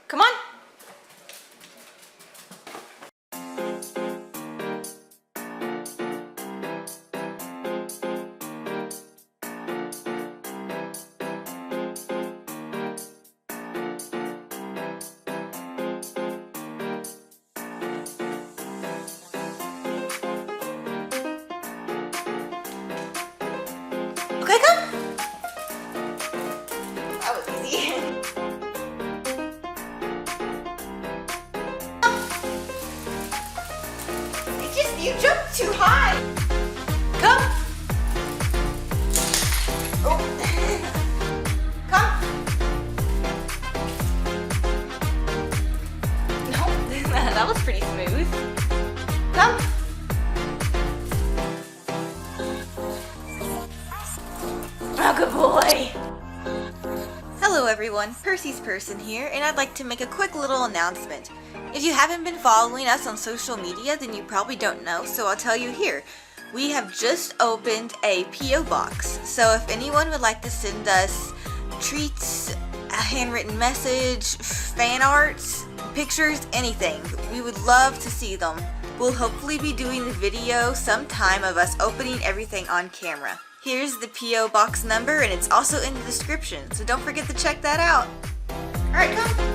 Come on. Okay, come. That was easy. You jumped too high. Come. Oh. Come. No, that was pretty smooth. Come. Oh, good boy. Hello everyone, Percy's Person here, and I'd like to make a quick little announcement. If you haven't been following us on social media, then you probably don't know, so I'll tell you here. We have just opened a P.O. box, so if anyone would like to send us treats, a handwritten message, fan art, pictures, anything, we would love to see them. We'll hopefully be doing the video sometime of us opening everything on camera. Here's the P.O. box number, and it's also in the description, so don't forget to check that out. Alright, come.